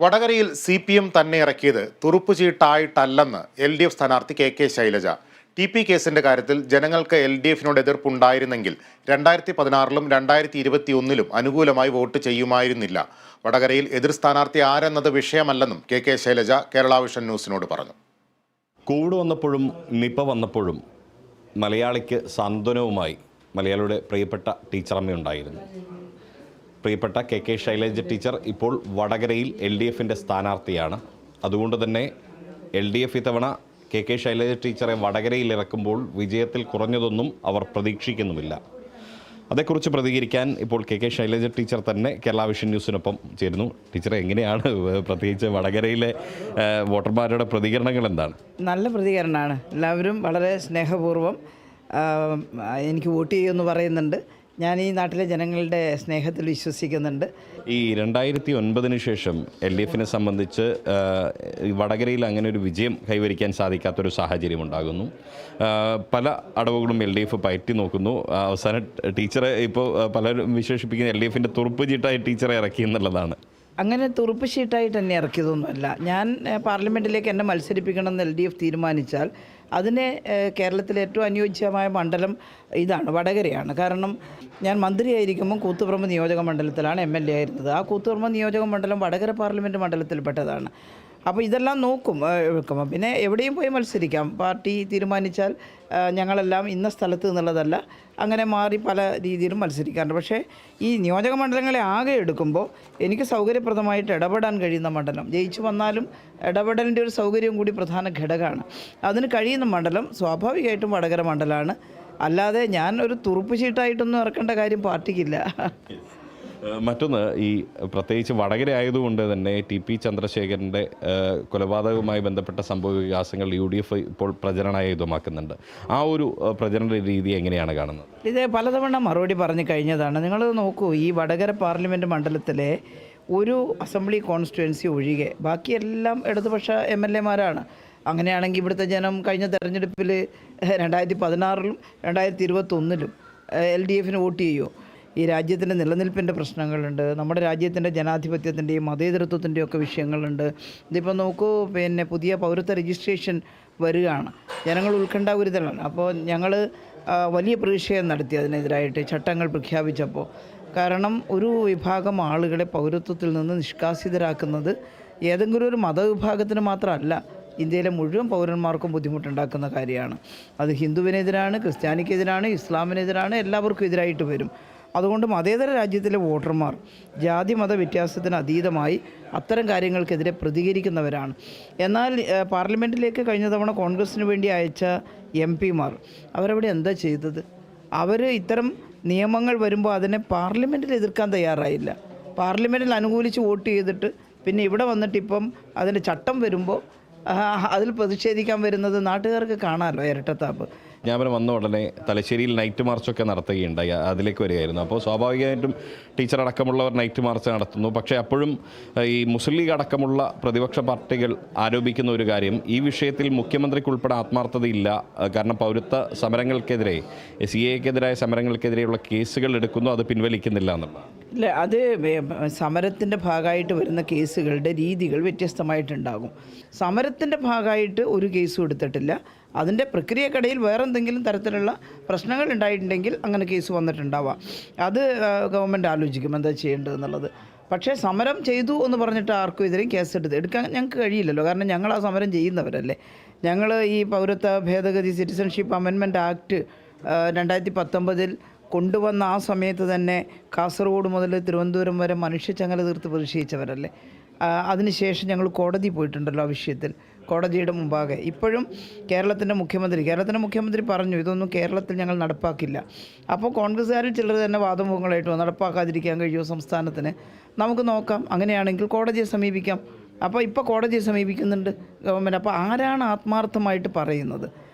വടകരയിൽ CPM തന്നെ ഇറക്കിയത് തുറുപ്പുചീട്ടായിട്ടല്ലെന്ന് LDF സ്ഥാനാർത്ഥി KK ശൈലജ. TP കേസിന്റെ കാര്യത്തിൽ ജനങ്ങൾക്ക് LDFനോട് എതിർപ്പുണ്ടായിരുന്നെങ്കിൽ 2016-ലും 2021-ലും അനുകൂലമായി വോട്ട് ചെയ്യുമായിരുന്നില്ല. വടകരയിൽ എതിർ സ്ഥാനാർത്ഥി ആരെന്നത് വിഷയമല്ലെന്നും KK ശൈലജ കേരള വിഷൻ ന്യൂസിനോട് പറഞ്ഞു. കോവിഡ് വന്നപ്പോഴും നിപ വന്നപ്പോഴും മലയാളിക്ക് സാന്ത്വനവുമായി മലയാളിയുടെ പ്രിയപ്പെട്ട ടീച്ചറമ്മയുണ്ടായിരുന്നു. പ്രിയപ്പെട്ട KK ശൈലജ ടീച്ചർ ഇപ്പോൾ വടകരയിൽ LDFൻ്റെ സ്ഥാനാർത്ഥിയാണ്. അതുകൊണ്ട് തന്നെ LDF ഇത്തവണ KK ശൈലജ ടീച്ചറെ വടകരയിൽ ഇറക്കുമ്പോൾ വിജയത്തിൽ കുറഞ്ഞതൊന്നും അവർ പ്രതീക്ഷിക്കുന്നുമില്ല. അതേക്കുറിച്ച് പ്രതികരിക്കാൻ ഇപ്പോൾ KK ശൈലജ ടീച്ചർ തന്നെ കേരള വിഷൻ ന്യൂസിനൊപ്പം ചേരുന്നു. ടീച്ചറെ, എങ്ങനെയാണ് പ്രത്യേകിച്ച് വടകരയിലെ വോട്ടർമാരുടെ പ്രതികരണങ്ങൾ എന്താണ്? നല്ല പ്രതികരണമാണ്. എല്ലാവരും വളരെ സ്നേഹപൂർവ്വം എനിക്ക് വോട്ട് ചെയ്യുമെന്ന് പറയുന്നുണ്ട്. ഞാൻ ഈ നാട്ടിലെ ജനങ്ങളുടെ സ്നേഹത്തിൽ വിശ്വസിക്കുന്നുണ്ട്. ഈ 2009 ശേഷം LDFനെ സംബന്ധിച്ച് വടകരയിൽ അങ്ങനെ ഒരു വിജയം കൈവരിക്കാൻ സാധിക്കാത്തൊരു സാഹചര്യം ഉണ്ടാകുന്നു. പല അടവുകളും LDF പയറ്റി നോക്കുന്നു. അവസാനം ടീച്ചറെ ഇപ്പോൾ പലരും വിശേഷിപ്പിക്കുന്ന LDFൻ്റെ തുറുപ്പ് ചീട്ടായി ടീച്ചറെ ഇറക്കി എന്നുള്ളതാണ്. അങ്ങനെ തുറുപ്പ് ഷീട്ടായിട്ട് എന്നെ ഇറക്കിയതൊന്നുമല്ല. ഞാൻ പാർലമെൻറ്റിലേക്ക് എന്നെ മത്സരിപ്പിക്കണമെന്ന് LDF തീരുമാനിച്ചാൽ അതിന് കേരളത്തിലെ ഏറ്റവും അനുയോജ്യമായ മണ്ഡലം ഇതാണ്, വടകരയാണ്. കാരണം ഞാൻ മന്ത്രിയായിരിക്കുമ്പോൾ കൂത്തുപറമ്പ് നിയോജക മണ്ഡലത്തിലാണ് MLA ആയിരുന്നത്. ആ കൂത്തുപറമ്പ് നിയോജക മണ്ഡലം വടകര പാർലമെൻറ്റ് മണ്ഡലത്തിൽപ്പെട്ടതാണ്. അപ്പോൾ ഇതെല്ലാം നോക്കും. പിന്നെ എവിടെയും പോയി മത്സരിക്കാം. പാർട്ടി തീരുമാനിച്ചാൽ ഞങ്ങളെല്ലാം ഇന്ന സ്ഥലത്ത് എന്നുള്ളതല്ല, അങ്ങനെ മാറി പല രീതിയിലും മത്സരിക്കാറുണ്ട്. പക്ഷേ ഈ നിയോജക മണ്ഡലങ്ങളെ ആകെ എടുക്കുമ്പോൾ എനിക്ക് സൗകര്യപ്രദമായിട്ട് ഇടപെടാൻ കഴിയുന്ന മണ്ഡലം, ജയിച്ചു വന്നാലും ഇടപെടലിൻ്റെ ഒരു സൗകര്യം കൂടി പ്രധാന ഘടകമാണ്. അതിന് കഴിയുന്ന മണ്ഡലം സ്വാഭാവികമായിട്ടും വടകര മണ്ഡലമാണ്. അല്ലാതെ ഞാൻ ഒരു തുറുപ്പ് ചീട്ടായിട്ടൊന്നും ഇറക്കേണ്ട കാര്യം പാർട്ടിക്കില്ല. മറ്റൊന്ന്, ഈ പ്രത്യേകിച്ച് വടകര ആയതുകൊണ്ട് തന്നെ TP ചന്ദ്രശേഖരൻ്റെ കൊലപാതകവുമായി ബന്ധപ്പെട്ട സംഭവ വികാസങ്ങൾ UDF ഇപ്പോൾ പ്രചരണായുധമാക്കുന്നുണ്ട്. ആ ഒരു പ്രചരണ രീതി എങ്ങനെയാണ് കാണുന്നത്? ഇത് പലതവണ മറുപടി പറഞ്ഞു കഴിഞ്ഞതാണ്. നിങ്ങൾ നോക്കൂ, ഈ വടകര പാർലമെൻറ്റ് മണ്ഡലത്തിലെ ഒരു അസംബ്ലി കോൺസ്റ്റിറ്റ്യുവൻസി ഒഴികെ ബാക്കിയെല്ലാം ഇടതുപക്ഷ MLA മാരാണ്. അങ്ങനെയാണെങ്കിൽ ഇവിടുത്തെ ജനം കഴിഞ്ഞ തെരഞ്ഞെടുപ്പിൽ 2016-ലും 2021-ലും LDFന് വോട്ട് ചെയ്യുമോ? ഈ രാജ്യത്തിൻ്റെ നിലനിൽപ്പിൻ്റെ പ്രശ്നങ്ങളുണ്ട്, നമ്മുടെ രാജ്യത്തിൻ്റെ ജനാധിപത്യത്തിൻ്റെയും മതേതരത്വത്തിൻ്റെയും ഒക്കെ വിഷയങ്ങളുണ്ട്. ഇതിപ്പോൾ നോക്കൂ, പുതിയ പൗരത്വ രജിസ്ട്രേഷൻ വരികയാണ്. ജനങ്ങൾ ഉത്കണ്ഠാകുലരാണ്. അപ്പോൾ ഞങ്ങൾ വലിയ പ്രതിഷേധം നടത്തി അതിനെതിരായിട്ട് ചട്ടങ്ങൾ പ്രഖ്യാപിച്ചപ്പോൾ. കാരണം ഒരു വിഭാഗം ആളുകളെ പൗരത്വത്തിൽ നിന്ന് നിഷ്കാസിതരാക്കുന്നത് ഏതെങ്കിലും ഒരു മതവിഭാഗത്തിന് മാത്രമല്ല, ഇന്ത്യയിലെ മുഴുവൻ പൗരന്മാർക്കും ബുദ്ധിമുട്ടുണ്ടാക്കുന്ന കാര്യമാണ്. അത് ഹിന്ദുവിനെതിരാണ്, ക്രിസ്ത്യാനിക്കെതിരാണ്, ഇസ്ലാമിനെതിരാണ്, എല്ലാവർക്കും എതിരായിട്ട് വരും. അതുകൊണ്ട് മതേതര രാജ്യത്തിലെ വോട്ടർമാർ ജാതി മത വ്യത്യാസത്തിന് അതീതമായി അത്തരം കാര്യങ്ങൾക്കെതിരെ പ്രതികരിക്കുന്നവരാണ്. എന്നാൽ പാർലമെൻറ്റിലേക്ക് കഴിഞ്ഞ തവണ കോൺഗ്രസ്സിന് വേണ്ടി അയച്ച MP-മാർ അവരവിടെ എന്താ ചെയ്തത്? അവർ ഇത്തരം നിയമങ്ങൾ വരുമ്പോൾ അതിനെ പാർലമെൻറ്റിൽ എതിർക്കാൻ തയ്യാറായില്ല. പാർലമെൻറ്റിൽ അനുകൂലിച്ച് വോട്ട് ചെയ്തിട്ട് പിന്നെ ഇവിടെ വന്നിട്ട് ഇപ്പം അതിൻ്റെ ചട്ടം വരുമ്പോൾ അതിൽ പ്രതിഷേധിക്കാൻ വരുന്നത് നാട്ടുകാർക്ക് കാണാമല്ലോ, ഇരട്ടത്താപ്പ്. ഞാൻ വന്ന ഉടനെ തലശ്ശേരിയിൽ നൈറ്റ് മാർച്ചൊക്കെ നടത്തുകയുണ്ടായി. അതിലേക്ക് വരികയായിരുന്നു. അപ്പോൾ സ്വാഭാവികമായിട്ടും ടീച്ചർ അടക്കമുള്ളവർ നൈറ്റ് മാർച്ച് നടത്തുന്നു. പക്ഷേ അപ്പോഴും ഈ മുസ്ലിം ലീഗ് അടക്കമുള്ള പ്രതിപക്ഷ പാർട്ടികൾ ആരോപിക്കുന്ന ഒരു കാര്യം, ഈ വിഷയത്തിൽ മുഖ്യമന്ത്രിക്കുൾപ്പെടെ ആത്മാർത്ഥതയില്ല. കാരണം പൗരത്വ സമരങ്ങൾക്കെതിരെ, CAA-ക്കെതിരായ സമരങ്ങൾക്കെതിരെയുള്ള കേസുകൾ എടുക്കുന്നു, അത് പിൻവലിക്കുന്നില്ല എന്നുള്ളതാണ്. ഇല്ല, അത് സമരത്തിൻ്റെ ഭാഗമായിട്ട് വരുന്ന കേസുകളുടെ രീതികൾ വ്യത്യസ്തമായിട്ടുണ്ടാകും. സമരത്തിൻ്റെ ഭാഗമായിട്ട് ഒരു കേസും എടുത്തിട്ടില്ല. അതിൻ്റെ പ്രക്രിയക്കിടയിൽ വേറെ എന്തെങ്കിലും തരത്തിലുള്ള പ്രശ്നങ്ങൾ ഉണ്ടായിട്ടുണ്ടെങ്കിൽ അങ്ങനെ കേസ് വന്നിട്ടുണ്ടാവാം. അത് ഗവൺമെൻറ് ആലോചിക്കും എന്താ ചെയ്യേണ്ടതെന്നുള്ളത്. പക്ഷേ സമരം ചെയ്തു എന്ന് പറഞ്ഞിട്ട് ആർക്കും എതിരെയും കേസ് എടുക്കാൻ ഞങ്ങൾക്ക് കഴിയില്ലല്ലോ. കാരണം ഞങ്ങൾ ആ സമരം ചെയ്യുന്നവരല്ലേ. ഞങ്ങൾ ഈ പൗരത്വ ഭേദഗതി സിറ്റിസൺഷിപ്പ് അമെൻമെൻറ്റ് ആക്ട് 2019 കൊണ്ടുവന്ന ആ സമയത്ത് തന്നെ കാസർഗോഡ് മുതൽ തിരുവനന്തപുരം വരെ മനുഷ്യച്ചങ്ങല തീർത്ത് പ്രതിഷേധിച്ചവരല്ലേ. അതിനുശേഷം ഞങ്ങൾ കോടതി പോയിട്ടുണ്ടല്ലോ ആ വിഷയത്തിൽ, കോടതിയുടെ മുമ്പാകെ. ഇപ്പോഴും കേരളത്തിൻ്റെ മുഖ്യമന്ത്രി പറഞ്ഞു ഇതൊന്നും കേരളത്തിൽ ഞങ്ങൾ നടപ്പാക്കില്ല. അപ്പോൾ കോൺഗ്രസ്സുകാരിൽ ചിലർ തന്നെ വാദമുഖങ്ങളായിട്ട് നടപ്പാക്കാതിരിക്കാൻ കഴിയുമോ സംസ്ഥാനത്തിന്? നമുക്ക് നോക്കാം. അങ്ങനെയാണെങ്കിൽ കോടതിയെ സമീപിക്കാം. അപ്പോൾ ഇപ്പോൾ കോടതിയെ സമീപിക്കുന്നുണ്ട് ഗവൺമെൻറ്. അപ്പോൾ ആരാണ് ആത്മാർത്ഥമായിട്ട് പറയുന്നത്?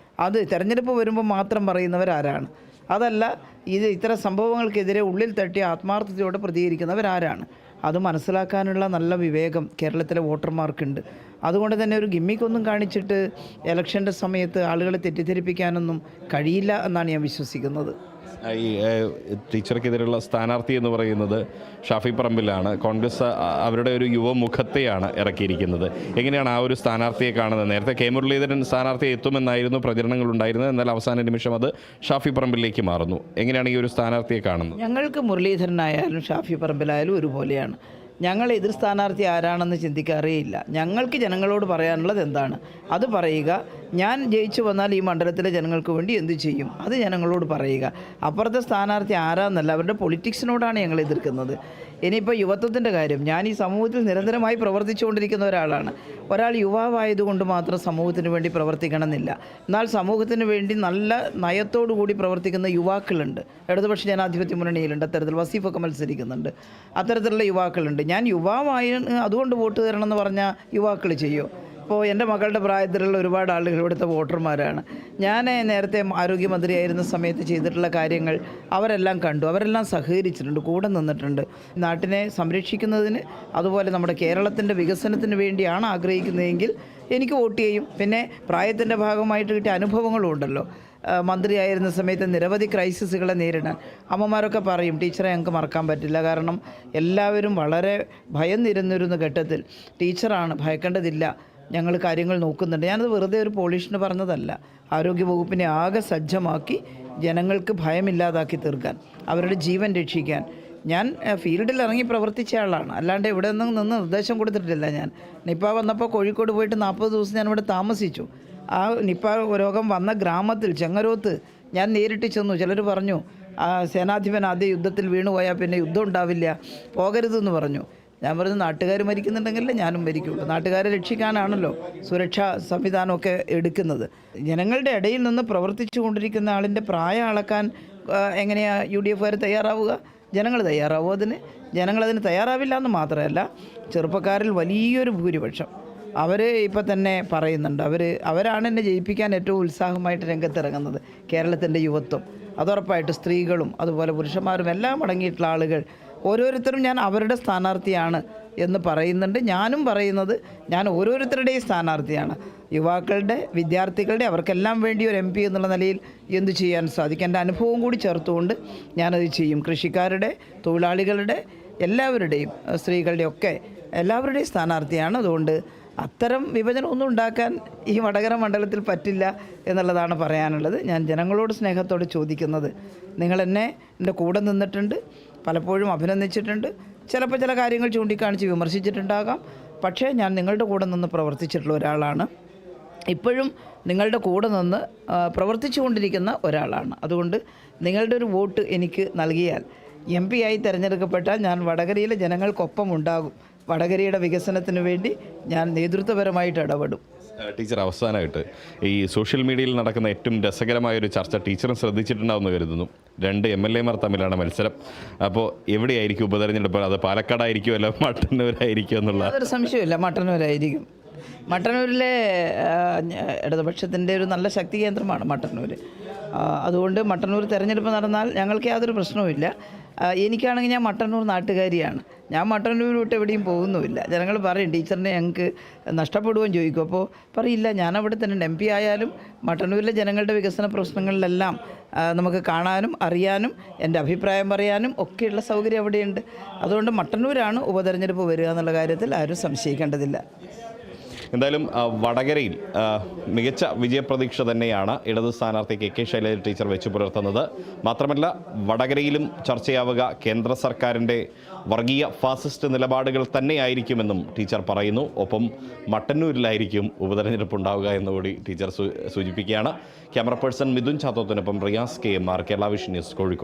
അത് തെരഞ്ഞെടുപ്പ് വരുമ്പോൾ മാത്രം പറയുന്നവരാരാണ്? അതല്ല, ഇത്തരം സംഭവങ്ങൾക്കെതിരെ ഉള്ളിൽ തട്ടി ആത്മാർത്ഥതയോടെ പ്രതികരിക്കുന്നവരാരാണ്? അത് മനസ്സിലാക്കാനുള്ള നല്ല വിവേകം കേരളത്തിലെ വോട്ടർമാർക്കുണ്ട്. അതുകൊണ്ട് തന്നെ ഒരു ഗിമ്മിക്കൊന്നും കാണിച്ചിട്ട് ഇലക്ഷൻ്റെ സമയത്ത് ആളുകളെ തെറ്റിദ്ധരിപ്പിക്കാനൊന്നും കഴിയില്ല എന്നാണ് ഞാൻ വിശ്വസിക്കുന്നത്. ഈ ടീച്ചർക്കെതിരെയുള്ള സ്ഥാനാർത്ഥി എന്ന് പറയുന്നത് ഷാഫി പറമ്പിലാണ്. കോൺഗ്രസ് അവരുടെ ഒരു യുവമുഖത്തെയാണ് ഇറക്കിയിരിക്കുന്നത്. എങ്ങനെയാണ് ആ ഒരു സ്ഥാനാർത്ഥിയെ കാണുന്നത്? നേരത്തെ കെ മുരളീധരൻ സ്ഥാനാർത്ഥി എത്തുമെന്നായിരുന്നു പ്രചരണങ്ങൾ ഉണ്ടായിരുന്നത്. എന്നാൽ അവസാന നിമിഷം അത് ഷാഫി പറമ്പിലേക്ക് മാറുന്നു. എങ്ങനെയാണ് ഈ ഒരു സ്ഥാനാർത്ഥിയെ കാണുന്നത്? ഞങ്ങൾക്ക് മുരളീധരനായാലും ഷാഫി പറമ്പിലായാലും ഒരുപോലെയാണ്. ഞങ്ങൾ എതിർ സ്ഥാനാർത്ഥി ആരാണെന്ന് ചിന്തിക്കാറേയില്ല. ഞങ്ങൾക്ക് ജനങ്ങളോട് പറയാനുള്ളത് എന്താണ് അത് പറയുക. ഞാൻ ജയിച്ചു വന്നാൽ ഈ മണ്ഡലത്തിലെ ജനങ്ങൾക്ക് വേണ്ടി എന്തു ചെയ്യും അത് ജനങ്ങളോട് പറയുക. അപ്പുറത്തെ സ്ഥാനാർത്ഥി ആരാന്നല്ല, അവരുടെ പൊളിറ്റിക്സിനോടാണ് ഞങ്ങൾ എതിർക്കുന്നത്. ഇനിയിപ്പോൾ യുവത്വത്തിൻ്റെ കാര്യം, ഞാൻ ഈ സമൂഹത്തിൽ നിരന്തരമായി പ്രവർത്തിച്ചുകൊണ്ടിരിക്കുന്ന ഒരാളാണ്. ഒരാൾ യുവാവായതുകൊണ്ട് മാത്രം സമൂഹത്തിന് വേണ്ടി പ്രവർത്തിക്കണമെന്നില്ല. എന്നാൽ സമൂഹത്തിന് വേണ്ടി നല്ല നയത്തോടു കൂടി പ്രവർത്തിക്കുന്ന യുവാക്കളുണ്ട്. ഇടതുപക്ഷ ജനാധിപത്യ മുന്നണിയിലുണ്ട്, അത്തരത്തിൽ വസീഫൊക്കെ മത്സരിക്കുന്നുണ്ട്. അത്തരത്തിലുള്ള യുവാക്കളുണ്ട്. ഞാൻ യുവാവായി അതുകൊണ്ട് വോട്ട് തരണമെന്ന് പറഞ്ഞാൽ യുവാക്കൾ ചെയ്യും. ഇപ്പോൾ എൻ്റെ മകളുടെ പ്രായത്തിലുള്ള ഒരുപാട് ആളുകൾ ഇവിടുത്തെ വോട്ടർമാരാണ്. ഞാൻ നേരത്തെ ആരോഗ്യമന്ത്രിയായിരുന്ന സമയത്ത് ചെയ്തിട്ടുള്ള കാര്യങ്ങൾ അവരെല്ലാം കണ്ടു, അവരെല്ലാം സഹകരിച്ചിട്ടുണ്ട്, കൂടെ നിന്നിട്ടുണ്ട്. നാട്ടിനെ സംരക്ഷിക്കുന്നതിന് അതുപോലെ നമ്മുടെ കേരളത്തിൻ്റെ വികസനത്തിന് വേണ്ടിയാണ് ആഗ്രഹിക്കുന്നതെങ്കിൽ എനിക്ക് വോട്ട് ചെയ്യും. പിന്നെ പ്രായത്തിൻ്റെ ഭാഗമായിട്ട് കിട്ടിയ അനുഭവങ്ങളും ഉണ്ടല്ലോ. മന്ത്രിയായിരുന്ന സമയത്ത് നിരവധി ക്രൈസിസുകളെ നേരിടാൻ അമ്മമാരൊക്കെ പറയും, ടീച്ചറെ ഞങ്ങൾക്ക് മറക്കാൻ പറ്റില്ല. കാരണം എല്ലാവരും വളരെ ഭയം നിരന്നിരുന്ന ഘട്ടത്തിൽ ടീച്ചറാണ്, ഭയക്കേണ്ടതില്ല, ഞങ്ങൾ കാര്യങ്ങൾ നോക്കുന്നുണ്ട്. ഞാനത് വെറുതെ ഒരു പോളിഷിന് പറഞ്ഞതല്ല. ആരോഗ്യവകുപ്പിനെ ആകെ സജ്ജമാക്കി ജനങ്ങൾക്ക് ഭയമില്ലാതാക്കി തീർക്കാൻ, അവരുടെ ജീവൻ രക്ഷിക്കാൻ ഞാൻ ഫീൽഡിൽ ഇറങ്ങി പ്രവർത്തിച്ച ആളാണ്. അല്ലാണ്ട് ഇവിടെ നിന്ന് നിർദ്ദേശം കൊടുത്തിട്ടില്ല. ഞാൻ നിപ്പ വന്നപ്പോൾ കോഴിക്കോട് പോയിട്ട് 40 ദിവസം ഞാനിവിടെ താമസിച്ചു. ആ നിപ്പ രോഗം വന്ന ഗ്രാമത്തിൽ ചെങ്ങരോത്ത് ഞാൻ നേരിട്ട് ചെന്നു. ചിലർ പറഞ്ഞു സേനാധിപൻ ആദ്യ യുദ്ധത്തിൽ വീണുപോയാൽ പിന്നെ യുദ്ധം ഉണ്ടാവില്ല, പോകരുതെന്ന് പറഞ്ഞു. ഞാൻ പറഞ്ഞു നാട്ടുകാർ മരിക്കുന്നുണ്ടെങ്കിലേ ഞാനും മരിക്കുള്ളൂ. നാട്ടുകാരെ രക്ഷിക്കാനാണല്ലോ സുരക്ഷാ സംവിധാനമൊക്കെ എടുക്കുന്നത്. ജനങ്ങളുടെ ഇടയിൽ നിന്ന് പ്രവർത്തിച്ചു കൊണ്ടിരിക്കുന്ന ആളിൻ്റെ പ്രായം അളക്കാൻ എങ്ങനെയാണ് UDF തയ്യാറാവുക? ജനങ്ങൾ തയ്യാറാവും അതിന്? ജനങ്ങളതിന് തയ്യാറാവില്ല എന്ന് മാത്രമല്ല, ചെറുപ്പക്കാരിൽ വലിയൊരു ഭൂരിപക്ഷം അവർ ഇപ്പം തന്നെ പറയുന്നുണ്ട്, അവരാണ് എന്നെ ജയിപ്പിക്കാൻ ഏറ്റവും ഉത്സാഹമായിട്ട് രംഗത്തിറങ്ങുന്നത്. കേരളത്തിൻ്റെ യുവത്വം, അതുറപ്പായിട്ട് സ്ത്രീകളും അതുപോലെ പുരുഷന്മാരും എല്ലാം അടങ്ങിയിട്ടുള്ള ആളുകൾ ഓരോരുത്തരും ഞാൻ അവരുടെ സ്ഥാനാർത്ഥിയാണ് എന്ന് പറയുന്നുണ്ട്. ഞാനും പറയുന്നത് ഞാൻ ഓരോരുത്തരുടെയും സ്ഥാനാർത്ഥിയാണ്. യുവാക്കളുടെ, വിദ്യാർത്ഥികളുടെ, അവർക്കെല്ലാം വേണ്ടി ഒരു MP എന്നുള്ള നിലയിൽ എന്തു ചെയ്യാൻ സാധിക്കും? എൻ്റെ അനുഭവം കൂടി ചേർത്തുകൊണ്ട് ഞാനത് ചെയ്യും. കൃഷിക്കാരുടെ, തൊഴിലാളികളുടെ, എല്ലാവരുടെയും, സ്ത്രീകളുടെ ഒക്കെ എല്ലാവരുടെയും സ്ഥാനാർത്ഥിയാണ്. അതുകൊണ്ട് അത്തരം വിഭജനമൊന്നും ഉണ്ടാക്കാൻ ഈ വടകര മണ്ഡലത്തിൽ പറ്റില്ല എന്നുള്ളതാണ് പറയാനുള്ളത്. ഞാൻ ജനങ്ങളോട് സ്നേഹത്തോടെ ചോദിക്കുന്നത്, നിങ്ങളെന്നെ എൻ്റെ കൂടെ നിന്നിട്ടുണ്ട്, പലപ്പോഴും അഭിനന്ദിച്ചിട്ടുണ്ട്, ചിലപ്പോൾ ചില കാര്യങ്ങൾ ചൂണ്ടിക്കാണിച്ച് വിമർശിച്ചിട്ടുണ്ടാകാം. പക്ഷേ ഞാൻ നിങ്ങളുടെ കൂടെ നിന്ന് പ്രവർത്തിച്ചിട്ടുള്ള ഒരാളാണ്, ഇപ്പോഴും നിങ്ങളുടെ കൂടെ നിന്ന് പ്രവർത്തിച്ചു കൊണ്ടിരിക്കുന്ന ഒരാളാണ്. അതുകൊണ്ട് നിങ്ങളുടെ ഒരു വോട്ട് എനിക്ക് നൽകിയാൽ MP ആയി തിരഞ്ഞെടുക്കപ്പെട്ടാൽ ഞാൻ വടകരയിലെ ജനങ്ങൾക്കൊപ്പം ഉണ്ടാകും. വടകരയുടെ വികസനത്തിന് വേണ്ടി ഞാൻ നേതൃത്വപരമായിട്ട് ഇടപെടും. ടീച്ചർ, അവസാനമായിട്ട് ഈ സോഷ്യൽ മീഡിയയിൽ നടക്കുന്ന ഏറ്റവും രസകരമായൊരു ചർച്ച ടീച്ചറും ശ്രദ്ധിച്ചിട്ടുണ്ടാവുമെന്ന് കരുതുന്നു. 2 MLA മാർ തമ്മിലാണ് മത്സരം. അപ്പോൾ എവിടെയായിരിക്കും ഉപതെരഞ്ഞെടുപ്പ്? അത് പാലക്കാടായിരിക്കും അല്ല മട്ടന്നൂരായിരിക്കും എന്നുള്ള? അതൊരു സംശയമില്ല, മട്ടന്നൂരായിരിക്കും. മട്ടന്നൂരിലെ ഇടതുപക്ഷത്തിൻ്റെ ഒരു നല്ല ശക്തി കേന്ദ്രമാണ് മട്ടന്നൂർ. അതുകൊണ്ട് മട്ടന്നൂർ തിരഞ്ഞെടുപ്പ് നടന്നാൽ ഞങ്ങൾക്ക് യാതൊരു പ്രശ്നവുമില്ല. എനിക്കാണെങ്കിൽ ഞാൻ മട്ടന്നൂർ നാട്ടുകാരിയാണ്. ഞാൻ മട്ടന്നൂർ വിട്ട് എവിടെയും പോകുന്നുമില്ല. ജനങ്ങൾ പറയും ടീച്ചറിനെ ഞങ്ങൾക്ക് നഷ്ടപ്പെടുകയും ചോദിക്കും. അപ്പോൾ പറയില്ല, ഞാനവിടെ തന്നെ MP ആയാലും മട്ടന്നൂരിലെ ജനങ്ങളുടെ വികസന പ്രശ്നങ്ങളിലെല്ലാം നമുക്ക് കാണാനും അറിയാനും എൻ്റെ അഭിപ്രായം പറയാനും ഒക്കെയുള്ള സൗകര്യം അവിടെയുണ്ട്. അതുകൊണ്ട് മട്ടന്നൂരാണ് ഉപതെരഞ്ഞെടുപ്പ് വരിക എന്നുള്ള കാര്യത്തിൽ ആരും സംശയിക്കേണ്ടതില്ല. എന്തായാലും വടകരയിൽ മികച്ച വിജയപ്രതീക്ഷ തന്നെയാണ് ഇടത് സ്ഥാനാർത്ഥി KK ശൈലജ ടീച്ചർ വെച്ചു പുലർത്തുന്നത്. മാത്രമല്ല വടകരയിലും ചർച്ചയാവുക കേന്ദ്ര സർക്കാരിൻ്റെ വർഗീയ ഫാസിസ്റ്റ് നിലപാടുകൾ തന്നെയായിരിക്കുമെന്നും ടീച്ചർ പറയുന്നു. ഒപ്പം മട്ടന്നൂരിലായിരിക്കും ഉപതെരഞ്ഞെടുപ്പ് ഉണ്ടാവുക എന്നുകൂടി ടീച്ചർ സൂചിപ്പിക്കുകയാണ്. ക്യാമറ പേഴ്സൺ മിഥുൻ ചാത്തോത്തിനൊപ്പം Riyas KMR, Kerala vision news, Kozhikode.